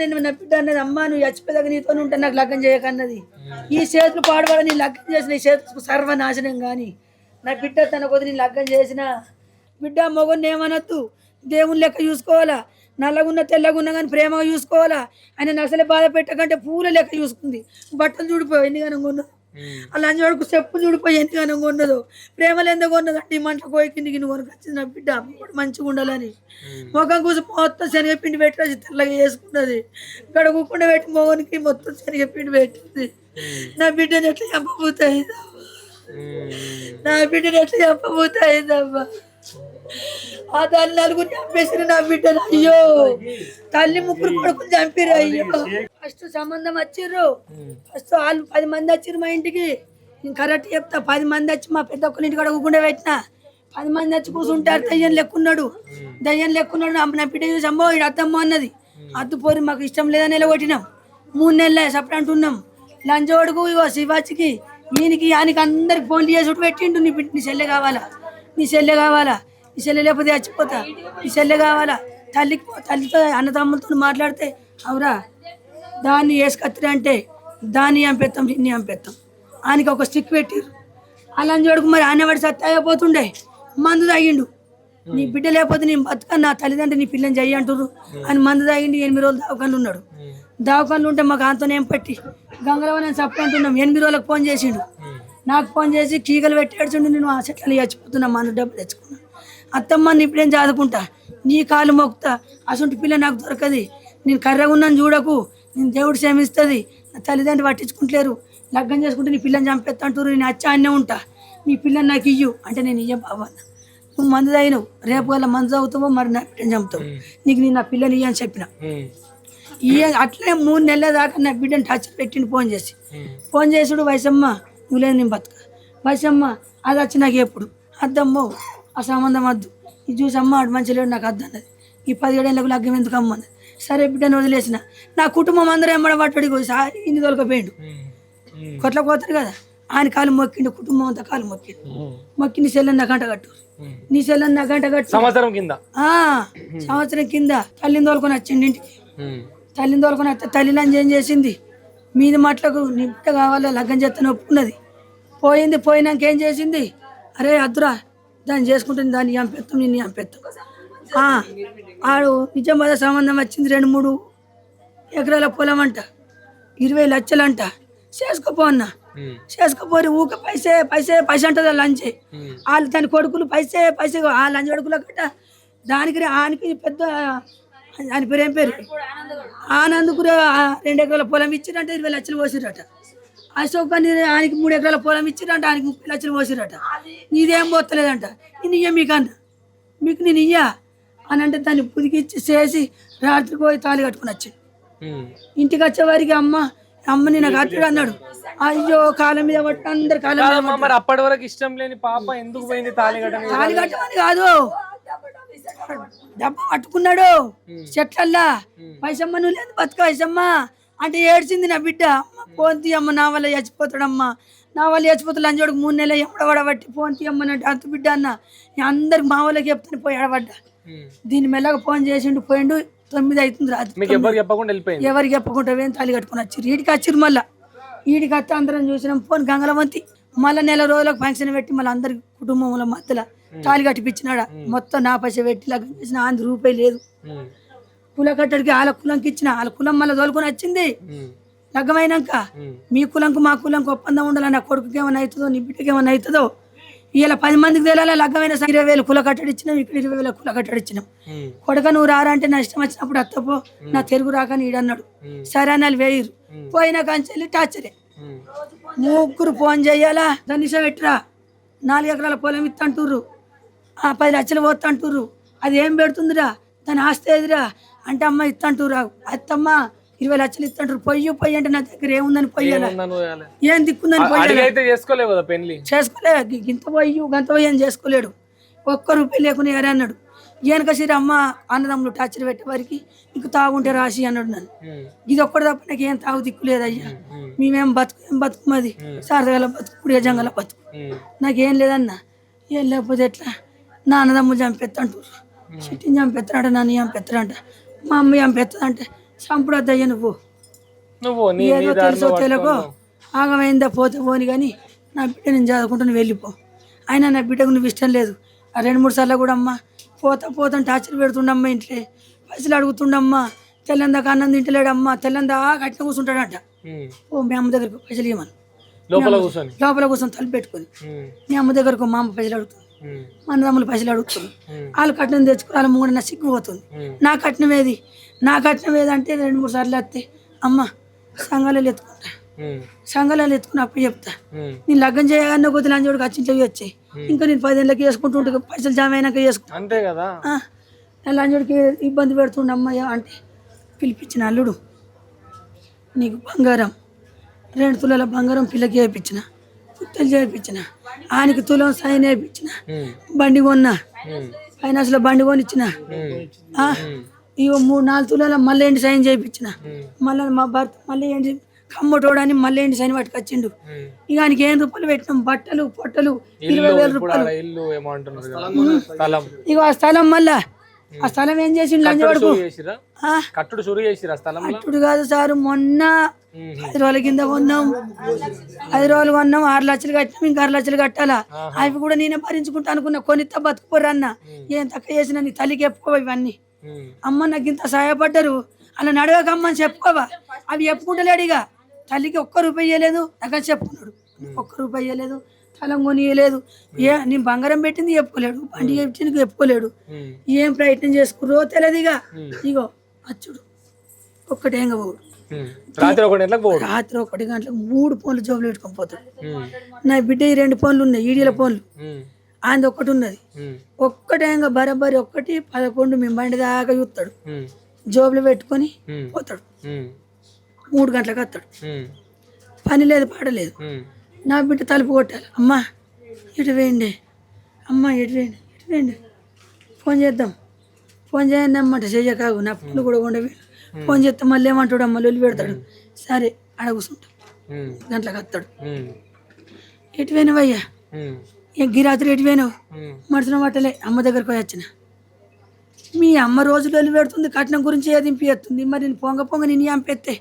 నేను నా బిడ్డ అన్నది, అమ్మ నువ్వు చచ్చిపోయేదాకా నీతో ఉంటే నాకు లగ్గం చేయకన్నది. ఈ చేతులు పాడబడ నీ లగ్గం చేసిన ఈ చేతులకు సర్వనాశనం కానీ నా బిడ్డ తన కొద్ది నేను లగ్గం చేసిన బిడ్డ మొగన్ని ఏమనొద్దు, దేవుని లెక్క చూసుకోవాలా, నల్లగున్న తెల్లగున్నా కానీ ప్రేమగా చూసుకోవాలా. ఆయన అసలే బాధ పెట్టకంటే పూల లెక్క చూసుకుంది. బట్టలు చూడిపోయి ఎన్ని కనుక ఉన్నదో, అలా అంజోడుకు చెప్పు చూడిపోయి ఎన్ని కనుక ఉన్నదో, ప్రేమలు ఎందుకు ఉన్నదో అంటే ఈ మంట కోయి కిందికి కొనుకొచ్చింది నా బిడ్డ మంచిగా ఉండాలని. మొఖం కూసి మొత్తం శనగపిండి పెట్టి తెల్లగా చేసుకున్నది. ఇక్కడ కూకుండా పెట్టి మొగనికి మొత్తం శనగపిండి పెట్టింది. నా బిడ్డని ఎట్లా చంపబోతాయిందమ్మా, నా బిడ్డని ఎట్లా చంపబోతాయిందమ్మా. ఆ తల్లి నలుగురు చంపేసిన నా బిడ్డను. అయ్యో తల్లి ముగ్గురు కొడుకుని చంపిరు. అయ్యో ఫస్ట్ సంబంధం వచ్చిర్రు, ఫస్ట్ వాళ్ళు 10 మంది వచ్చిర్రు మా ఇంటికి. నేను కరెక్ట్ చెప్తా, 10 మంది వచ్చి మా పెద్ద ఒక్కరి ఇంటికి కూకుండా పెట్టిన. 10 మంది వచ్చి కూర్చుంటారు. దయ్యం లెక్కున్నాడు, దయ్యం లెక్కున్నాడు. నా బిడ్డ చూసి అమ్మో ఇడు అత్తమ్మ అన్నది. అద్దు పోరి మాకు ఇష్టం లేదని నిలబొట్టినాం. 3 నెలలే సపరేట్ అంటున్నాం. లంచోడుకు ఇగో శివాచికి ఈయనకి ఆయనకి అందరికి ఫోన్లు చేసి పెట్టిండు. నీ చెల్లె కావాలా, నీ చెల్లె కావాలా, నీ చెల్లె లేకపోతే చచ్చిపోతా, నీ చెల్లె కావాలా. తల్లితో అన్నదమ్ములతో మాట్లాడితే అవురా దాన్ని వేసుకత్తిరి అంటే దాన్ని చంపేస్తాం నిన్ను చంపేస్తాం. ఆయనకి ఒక స్టిక్ పెట్టిర్రు. అలా చూడకు మరి ఆనవాడి సత్తాయిపోతుండే మందు తాగిండు. నీ బిడ్డ లేకపోతే నేను బతుకని నా తల్లిదండ్రులు నీ పిల్లని చెయ్యి అంటుర్రు అని మందు తాగిండి. 8 రోజులు దావకాన్లు ఉన్నాడు. దావకాన్లు ఉంటే మాకు అంతనేం పట్టి గంగలవ నేను సప్పు అంటున్నాం. 8 రోజులకు ఫోన్ చేసిండు. నాకు ఫోన్ చేసి కీగలు పెట్టేడ్చుండి నేను ఆ చెట్లని చచ్చిపోతున్నా, మందు డబ్బులు తెచ్చుకున్నా. అత్తమ్మ నీ ఇప్పుడేం చదువుకుంటా, నీ కాలు మొక్కుతా, అసంటి పిల్ల నాకు దొరకది. నేను కర్రగా ఉన్నాను చూడకు, నేను దేవుడు క్షమిస్తుంది. నా తల్లిదండ్రులు పట్టించుకుంటలేరు, లగ్గం చేసుకుంటే నీ పిల్లని చంపేస్తా అంటారు. నేను వచ్చి అన్నే ఉంటా, నీ పిల్లని నాకు ఇయ్యు అంటే నేను ఇయ్య బాబా. నువ్వు మందు తాగినావు, రేపు వల్ల మందు తాగుతావో మరి నా బిడ్డని చంపుతావు, నీకు నేను నా పిల్లని ఇయ్య అని చెప్పిన. అట్లే 3 నెలల దాకా నా బిడ్డని టచ్ పెట్టిండు. ఫోన్ చేసుడు వయసమ్మ నువ్వు లేదు నేను బతుక, వయసమ్మ అది వచ్చి నాకు ఎప్పుడు అద్దమ్మో ఆ సంబంధం వద్దు, ఇది చూసి అమ్మ అటు మంచి లేడు నాకు అద్దు అన్నది. ఈ 17 ఏళ్ళకు లగ్గం ఎందుకు అమ్మన్నది. సరే బిడ్డను వదిలేసిన. నా కుటుంబం అందరూ ఎమ్మడబట్టడికి ఇన్ని తొలకపోయిండు. కొట్ల పోతారు కదా, ఆయన కాలు మొక్కిండు, కుటుంబం అంతా కాలు మొక్కిండు. మొక్కి నీ సెల్లని నా గంట కట్టు, నీ సెల్లని నా గంట కట్టు. సంవత్సరం కింద తల్లిని తోలుకొని వచ్చిండి ఇంటికి. తల్లిని తోలుకొని వస్తే తల్లి లంచ్ ఏం చేసింది, మీది మాటలకు నీ బిడ్డ కావాలా లగ్గం చేస్తాను ఒప్పుకున్నది. పోయినాక ఏం చేసింది, అరే అద్దురా దాన్ని చేసుకుంటుంది, దాన్ని చంపేస్తాం నిన్ను చంపేస్తాం. ఆడు నిజామాబాద్ సంబంధం వచ్చింది. 2-3 ఎకరాల పొలం అంట, 20 లక్షలు అంట. చేసుకోపో అన్న, చేసుకోపోరు ఊక పైసే అంటది లంచే. వాళ్ళు దాని కొడుకులు పైసే ఆ లంచ్ కొడుకుల కట్ట దానికి ఆయనకి పెద్ద ఆయన పేరు ఏం పేరు ఆనందుకు 2 ఎకరాల పొలం ఇచ్చిరంట, 20 లక్షలు పోసిరట. అశోక్ అని ఆయనకి 3 ఎకరాల పొలం ఇచ్చిరంట, ఆయనకి 30 లక్షలు పోసిరట. నీదేం పోతలేదంట. నేను ఇయ్య మీకు నేను ఇయ్యా అని అంటే దాన్ని పుదికిచ్చి చేసి రాత్రికి పోయి తాళి కట్టుకుని వచ్చి ఇంటికి వచ్చేవారికి అమ్మని నాకు అత్తుడు అన్నాడు. అయ్యో కాలం మీద పట్టు అందరు కాలం మీద. అప్పటి వరకు ఇష్టం లేని పాప ఎందుకు పోయింది తాళి కట్టమని కాదు, దెబ్బ పట్టుకున్నాడు చెట్లల్లా. వయసమ్మ నువ్వు లేదు బతుక వయసమ్మ అంటే ఏడ్చింది నా బిడ్డ. పోంతి అమ్మ నా వల్ల చచ్చిపోతాడమ్మా, నా వల్ల చచ్చిపోతాడు లంచోడికి 3 నెలలు ఎమ్మడబడబట్టి పోంతి అమ్మనంటే అంత బిడ్డ అన్న అందరికి మా వాళ్ళకి చెప్తాను పోయి ఆడబడ్డా. దీని మెల్లగా ఫోన్ చేసిండు, పోయిండు. 9 అవుతుంది రాత్రి. ఎవరికి చెప్పకుండా తాళి కట్టుకుని వచ్చిర్రు. ఈడికి వచ్చిర్రు. మళ్ళీ ఈడికి వస్తే అందరం చూసినాం. ఫోన్ గంగలవంతి మళ్ళీ 1 నెల రోజులకు ఫంక్షన్ పెట్టి మళ్ళీ అందరి కుటుంబంలో మధ్యలో తాళి కట్టిపించినాడ. మొత్తం నా పైస పెట్టి లగ్గం చేసిన. 100 రూపాయలు లేదు. కుల కట్టడికి వాళ్ళ కులంకి ఇచ్చిన, వాళ్ళ కులం మళ్ళీ తోలుకొని వచ్చింది. లగ్గమైనాక మీ కులంకు మా కులంకు ఒప్పందం ఉండాలి. నా కొడుకుకి ఏమైనా అవుతుందో నీ బిడ్డకి ఏమైనా అవుతుందో. ఇలా 10 మందికి తెలియాలి. లగ్గమైన 20,000 కుల కట్టడి ఇచ్చినాం, ఇక్కడ 20,000 కుల కట్టడి ఇచ్చినాం. కొడుక నువ్వు రారా అంటే నా ఇష్టం వచ్చినప్పుడు అత్తపో, నా తెలుగు రాకని ఈడన్నాడు. సరే అని వాళ్ళు వేయరు. పోయినా కంచెల్లి టార్చరే. 3 ఫోన్ చెయ్యాలా, దాన్ని పెట్టరా 4 ఎకరాల పొలం ఇత్తంటుర్రు, 10 లక్షలు పోతంటుర్రు. అది ఏం పెడుతుందిరా, దాని ఆస్తి ఏదిరా అంటే అమ్మ ఇత్తంటురా. అత్తమ్మ 20 లక్షలు ఇత్తంటారు. పొయ్యి అంటే నా దగ్గర ఏముందని పొయ్యాలా, ఏం దిక్కుందని చేసుకోలే. గింత పొయ్యి గంత పొయ్యి అని చేసుకోలేడు. 1 రూపాయి లేకుని ఎవరే అన్నాడు. ఈయనకసిరి అమ్మ అన్నదమ్ములు టార్చర్ పెట్టేవారికి ఇంక తాగుంటే రాసి అన్నాడు నన్ను. ఇది ఒక్కటి తప్ప నాకు ఏం తాగు దిక్కు లేదయ్యా, మేమేం బతుకు మాది సారదగల బతుకు, పుడియ జంగల బతుకు, నాకేం లేదన్నా. ఏం లేకపోతే ఎట్లా, నా అన్నదమ్ములు చంపెత్తంటారు, చిట్టిని చంపెత్తాడంట, నన్ను చంపెత్తాడంట, మా అమ్మ చంపెత్తదంటే చంపుడు వద్దయ్య నువ్వు నువ్వు నీ ఏదో తెలుసో తెలుగో ఆగమైందా పోతే పోని కానీ నా బిడ్డ నేను చదువుకుంటూ నువ్వు వెళ్ళిపో అయినా నా బిడ్డకు నువ్వు ఇష్టం లేదు ఆ 2-3 సార్లు కూడా అమ్మ పోతాను టార్చర్ పెడుతుండమ్మా ఇంట్లో పైసలు అడుగుతుండమ్మా తెల్లందాక అన్నం తింటలేడమ్మా తెల్లందాక అట్లా కూర్చుంటాడంట ఓ మీ అమ్మ దగ్గరకు పైసలు ఇవ్వమను లోపల కూర్చొని తలుపు పెట్టుకొని మీ అమ్మ దగ్గరకు మా అమ్మ పైసలు అడుగుతుంది మా అన్నదమ్ములు పైసలు అడుగుతుంది వాళ్ళు కట్నం తెచ్చుకుని వాళ్ళ ముందు నా సిగ్గుపోతుంది నా కట్నం ఏది అంటే 2-3 సార్లు వస్తే అమ్మ సంఘాలలో ఎత్తుకుంటా సంఘాలలో ఎత్తుకుని అప్పుడు చెప్తా నేను లగ్గం చేయగానే కొద్ది లంచోడికి వచ్చింట్లో వచ్చాయి ఇంకా నేను 10 ఏళ్ళకి వేసుకుంటుంటే పైసలు జామ అయినాక వేసుకుంటా అంతే కదా లంచోడికి ఇబ్బంది పెడుతుండమ్మ అంటే పిలిపించిన అల్లుడు నీకు బంగారం 2 తులాల బంగారం పిల్లకి చేయించిన పుత్తలు చేయించిన ఆయనకి తులం సైన్ వేయించిన బండి కొన్నా ఫైనాన్స్లో బండి కొనిచ్చిన ఇగో 3-4 తులాల మళ్ళీ ఏంటి సైన్ చేయించిన మళ్ళీ మా భర్త మళ్ళీ ఏంటి కమ్మటోడని మళ్ళీ ఏంటి సైన్ పట్టుకొచ్చిండు ఇక ఆయనకి 1 రూపాయలు పెట్టినాం బట్టలు పొట్టలు 20,000 రూపాయలు ఇక ఆ స్థలం మళ్ళా ఆ స్థలం ఏం చేసిండు లంచోడుకు కట్టుడు కాదు సార్ మొన్న 10 రోజుల కింద కొన్నాం 10 రోజులు కొన్నాం 6 లక్షలు కట్టినాం ఇంకా 6 లక్షలు కట్టాలా అవి కూడా నేనే భరించుకుంటా అనుకున్నా కొనిత్తా బతుకుపోర్రు అన్న ఏం తక్కువ చేసినా నీ తల్లికి చెప్పుకోవా ఇవన్నీ అమ్మ నాకు ఇంత సహాయపడ్డారు అలా నడవకమ్మని చెప్పుకోవా అవి చెప్పుకుంటలేడు ఇక తల్లికి 1 రూపాయి ఇవ్వలేదు నాకు చెప్పుకున్నాడు 1 రూపాయి ఇవ్వలేదు స్థలం కొని ఇవ్వలేదు నేను బంగారం పెట్టింది చెప్పుకోలేడు బండి పెట్టింది చెప్పుకోలేడు ఏం ప్రయత్నం చేసుకురో తెలియదు ఇగో అచ్చుడు ఒక్కటేంగా పోడు రాత్రి 1 గంటలకు 3 ఫోన్లు జోబులు పెట్టుకొని పోతాడు నా బిడ్డ 2 ఫోన్లు ఉన్నాయి ఈడీల ఫోన్లు ఆయన ఒక్కటి ఉన్నది ఒక్కటేంగా బరాబరి 1-11 మేము బండి దాకా చూస్తాడు జోబులు పెట్టుకొని పోతాడు 3 గంటలకు వస్తాడు పని లేదు పాడలేదు నా బిడ్డ తలుపు కొట్టాలి అమ్మా ఇటు వేయండి అమ్మ ఇటు వేయండి ఫోన్ చేద్దాం ఫోన్ చేయండి అమ్మంట చెయ్యకాగు నా ఫోన్లు కూడా ఉండవి ఫోన్ చేస్తే మళ్ళీ ఏమంటాడు అమ్మ లొల్లి పెడతాడు సరే ఆడ కూర్చుంటాం గంటలకు వస్తాడు ఎటు పోయినావయ్యా గిరాత్రి ఎటు పోయినావు మడుచున పట్టలే అమ్మ దగ్గరకు పోయి వచ్చిన మీ అమ్మ రోజు లొల్లి పెడుతుంది కట్నం గురించి ఏది ఇంపిస్తుంది మరి నేను పొంగ నేను చంపేస్తే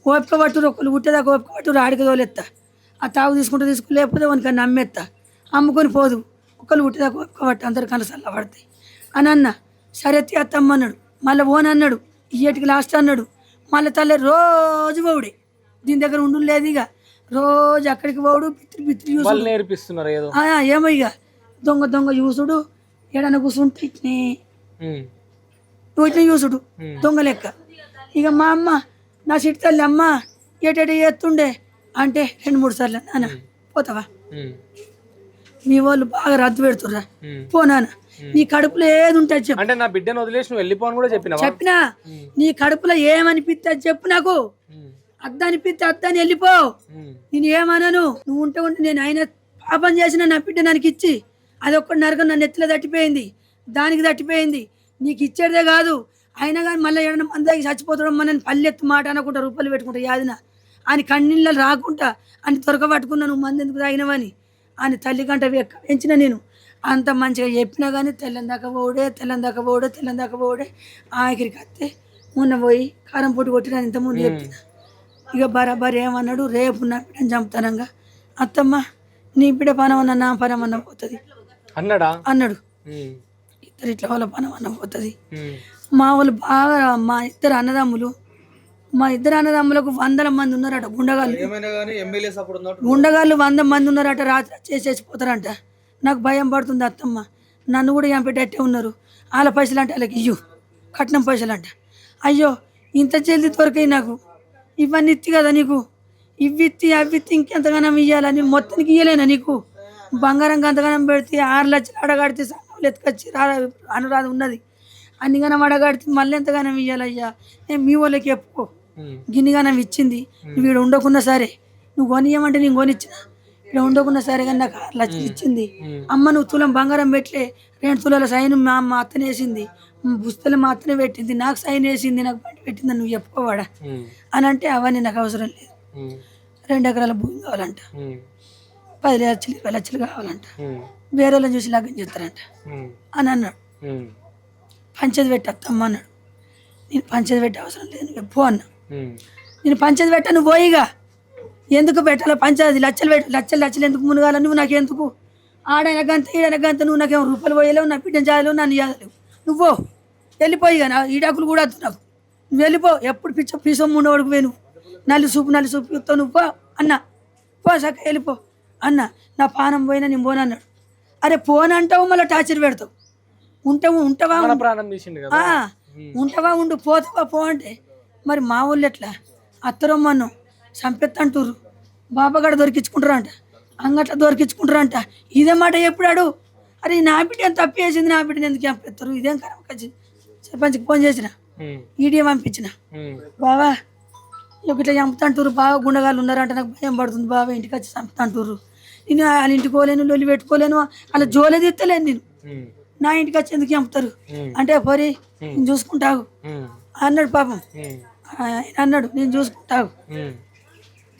ఓపిక పట్టురు ఒకళ్ళు పుట్టేదాకా ఓపిక పట్టురు ఆడికి తోలెత్తా ఆ తాగు తీసుకుంటూ లేకపోతే వానికి నమ్మేస్తా అమ్ముకొని పోదు ఒకళ్ళు పుట్టేదాకా ఓపిక పట్టు అందరు కన్నా చల్ల పడతాయి అని అన్న సరే అత్తమ్మ అన్నాడు మళ్ళీ ఓన్ అన్నాడు ఇయ్యటికి లాస్ట్ అన్నాడు మళ్ళీ తల్లి రోజు పోవుడే దీని దగ్గర ఉండు లేదు ఇక రోజు అక్కడికి పోవుడు పిత్రి చూసుడు నేర్పిస్తున్నారు ఏమో ఇక దొంగ చూసుడు ఏడన్నా కూర్చుంటే ఇట్నే నువ్వు ఇట్లా చూసుడు దొంగ లెక్క ఇక మా అమ్మ నా సిట్టి తల్లి అమ్మ ఏటేట చేస్తుండే అంటే 2-3 సార్లు నాన్న పోతావా మీ వాళ్ళు బాగా రద్దు పెడుతుర్రా పోనాన్న నీ కడుపులో ఏది ఉంటుంది చెప్పు అంటే నా బిడ్డను వదిలేసి నువ్వు వెళ్ళిపోను కూడా చెప్పినా నీ కడుపులో ఏమనిపిస్తే చెప్పు నాకు అద్దనిపిస్తే అద్దని వెళ్ళిపో నేను ఏమన్నాను నువ్వు ఉంటే నేను ఆయన పాపం చేసిన నా బిడ్డ నాకు ఇచ్చి అది ఒక్కటి నరకం నన్ను ఎత్తులో తట్టిపోయింది దానికి తట్టిపోయింది నీకు ఇచ్చేదే కాదు అయినా కానీ మళ్ళీ ఏమైనా మందాకి చచ్చిపోతాడమ్మా నేను పల్లెత్తు మాట అనుకుంటా రూపాయలు పెట్టుకుంటా యాదిన అని కన్నీళ్ళు రాకుండా అని పట్టుకున్నా నువ్వు మంది ఎందుకు తాగినవని అని తల్లి గంట పెంచిన నేను అంత మంచిగా చెప్పినా కానీ తెల్లందాక పోడే ఆఖరికి వస్తే మొన్న పోయి కారం పొట్టు కొట్టిన ఇంతకుముందు చెప్పిన ఇక బరాబర్ ఏమన్నాడు రేపు నా బిడ్డని చంపుతానంగా అత్తమ్మ నీ బిడ్డ పనమన్నా నా పనమన్నా పోతుంది అన్నాడు ఇద్దరు ఇట్లా వాళ్ళ పనమన్నా పోతుంది మా వాళ్ళు బాగా మా ఇద్దరు అన్నదమ్ములకు 100 మంది ఉన్నారట గుండగాళ్ళు 100 మంది ఉన్నారట రాత్రి చేసేసిపోతారంట నాకు భయం పడుతుంది అత్తమ్మ నన్ను కూడా చంపేటట్టే ఉన్నారు వాళ్ళ పైసలు అంటే వాళ్ళకి ఇయ్యు కట్నం పైసలు అంట అయ్యో ఇంత జల్దీ దొరికాయి నాకు ఇవన్నీ ఇత్తి కదా నీకు అవి ఇత్తి ఇంకెంతగానం ఇవ్వాలని మొత్తానికి ఇవ్వలేనా నీకు బంగారం అంతగానం పెడితే 6 లక్షలు అడగడితే సంఘంలో ఎత్తుకొచ్చి అనురాధ ఉన్నది అన్నిగానం అడగడితే మళ్ళీ ఎంతగానం ఇవ్వాలయ్యా నేను మీ వాళ్ళకి చెప్పుకో గిన్నిగానం ఇచ్చింది నువ్వు ఇక్కడ ఉండకున్నా సరే నువ్వు కొనియమంటే నేను కొనిచ్చిన ఇక్కడ ఉండకున్నా సరే కానీ నాకు 6 లక్షలు ఇచ్చింది అమ్మ నువ్వు తులం బంగారం పెట్టలే 2 తులాల సైన్ మా అత్తనే వేసింది పుస్తలు మా అత్తనే పెట్టింది నాకు సైన్ వేసింది నాకు బండి పెట్టిందని నువ్వు చెప్పుకోవాడా అని అంటే అవన్నీ నాకు అవసరం లేదు 2 ఎకరాల భూమి కావాలంట 10 లక్షలు 20 లక్షలు కావాలంట వేరే వాళ్ళని చూసి లగ్గం చేస్తారంట అని అన్నాడు పంచది పెట్టత్తమ్మ అన్నాడు నేను పంచేది పెట్టే అవసరం లేదు నువ్వు పో అన్న. ఉమ్. నేను పంచేది పెట్ట నువ్వు పోయిగా ఎందుకు పెట్టాలి పంచాది లచ్చలు పెట్టు లచ్చలు ఎందుకు మునగాల నువ్వు నాకెందుకు ఆడైన గంత ఈడైన గంత నువ్వు నాకేమో రూపాయలు పోయలేవు నా బిడ్డను చాయలేవు నన్ను చేయలేవు నువ్వు వెళ్ళిపోయిగా నా ఈడాకులు కూడా వద్దు నాకు నువ్వు వెళ్ళిపో ఎప్పుడు పిసొమ్ము ఉండేవాడికి పోయి నల్లి సూపు ఇస్తావు నువ్వు పో అన్న పో సక్క వెళ్ళిపో అన్న నా పానం పోయినా నేను పోను అన్నాడు. అరే పోను అంటావు మళ్ళీ టార్చర్ పెడతావు ఉంటావా మన ప్రాణం తీసిండు కదా. ఉంటావా ఉండు పోతావా పో అంటే మరి మా వాళ్ళు ఎట్లా అత్తరమ్మను చంపెత్తంటుర్రు బాబాగాడు దొరికించుకుంటారు అంట అంగట్లా దొరికించుకుంటారు అంట ఇదే మాట ఎప్పుడాడు. అరే నా బిడ్డ ఎంత తప్పు చేసింది నా బిడ్డని ఎందుకు చంపేస్తారు ఇదేం కరెక్ట్ సర్పంచ్కి ఫోన్ చేసిన ఈడియో పంపించిన బావా ఇట్లా చంపుతాంటుర్రు బాగా గుండగాళ్ళు ఉన్నారంట నాకు భయం పడుతుంది బాబా ఇంటికి వచ్చి చంపుతాంటుర్రు నేను వాళ్ళ ఇంటికి పోలేను లొల్లి పెట్టుకోలేను అలా జోలే తీస్తలేను నేను నా ఇంటికి వచ్చి ఎందుకు చంపుతారు అంటే పోరి నేను చూసుకుంటావు అన్నాడు పాపం అన్నాడు నేను చూసుకుంటావు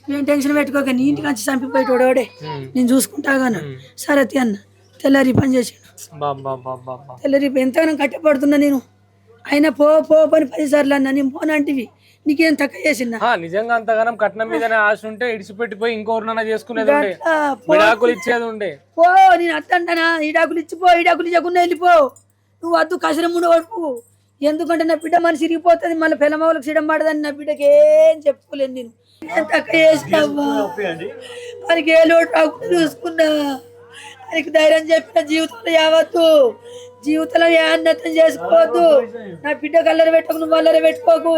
నేను టెన్షన్ పెట్టుకోక నీ ఇంటికి వచ్చి చంపిపోయేటోడే నేను చూసుకుంటాగా అన్నాడు. సరే అన్న తెల్లారి పని చేసాడు తెల్లారి ఎంతగానో కట్టపడుతున్నా నేను అయినా పో పని 10 సార్లు అన్నా నేను పోనంటివి నీకేం తక్కువ చేసిందా. నిజంగా అంతగానం కట్నం మీదనే ఆశ ఉంటే ఇడిచిపెట్టిపోయి ఇంకోరినైనా చేసుకునేది ఉండే విడాకులు ఇచ్చేది ఉండే. పో నేను అత్తంటానా ఈడాకులు ఇచ్చిపో ఈడాకులు ఇచ్చకుండా వెళ్ళిపో నువ్వు వద్దు కసరం ఉండవడుపు ఎందుకంటే నా బిడ్డ మనసు ఇరిగిపోతుంది మళ్ళీ పిల్లమవులకు సిడం పడదని నా బిడ్డకి ఏం చెప్పుకోలేను నేను ఏం తక్కువ చేసినావా మనకి ఏ లోటు రాకుండా చూసుకున్నా ఆయనకి ధైర్యం చెప్పిన జీవితంలో యావద్దు జీవితంలో ఏ అన్నతం చేసుకోవద్దు నా బిడ్డ కల్లరి పెట్టకు నువ్వు అల్లరి పెట్టుకోకు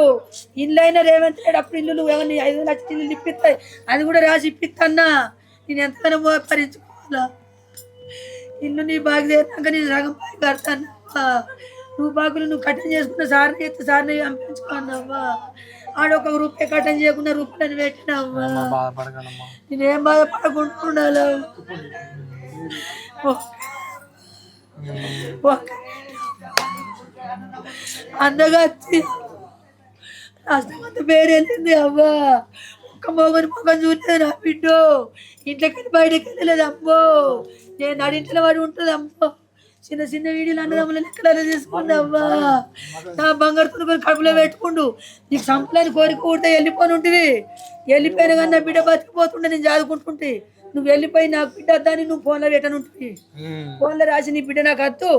ఇల్లు అయినా రేవంత్ రెడ్డి అప్పుడు ఇల్లు నువ్వు ఏమన్నా 5 లక్షలు ఇల్లు ఇప్పిస్తాయి అది కూడా రాసి ఇప్పిస్తాన్నా నేను ఎంతగానో భరించుకోవాలా ఇల్లు నీ బాగా చేసినాక నేను సగం బాగా కడతాను నువ్వు బాగులు నువ్వు కట్టం చేసుకున్న సార్ని ఎత్తే సార్ని పంపించుకున్నావా ఆడొక రూపాయి కట్టం చేయకుండా రూపాయలని పెట్టినావా నేనేం బాధపడకుంటున్నాను అందగా రాష్ట్రమంతా పేరెళ్ళింది అవ్వా ఒక్క మొగని మొగం చూడలేదు నా బిడ్డ ఇంట్లోకి బయటకు వెళ్ళలేదు అమ్మో నేను నడింట్లో వాడు ఉంటుంది అమ్మో చిన్న వీడియోలు అన్నదమ్ముల లెక్కలలో తీసుకుంది అవ్వా నా బంగారు తునుకొని కడుపులో పెట్టుకుండు నీకు సంపలని కోరిక కూడితే వెళ్ళిపోని ఉంటుంది వెళ్ళిపోయినా కానీ నా బిడ్డ బతికిపోతుండే నేను చదువుకుంటుంటే నువ్వు వెళ్ళిపోయి నాకు బిడ్డ వద్దని నువ్వు ఫోన్లో పెట్టనుంటుంది ఫోన్లో రాసి నీ బిడ్డ నాకు వద్దు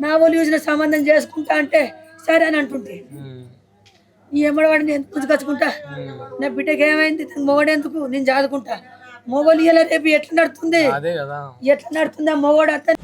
నా వాళ్ళు చూసిన సంబంధం చేసుకుంటా అంటే సరే అని అంటుంటే ఈ ఎమ్మడవాడిని నేను ఎందుకు పుచ్చుకొచ్చుకుంటా నా బిడ్డకి ఏమైంది మొగడెందుకు నేను చదువుకుంటా మొగలు ఇలా రేపు ఎట్లా నడుతుంది ఆ మొగోడు అతను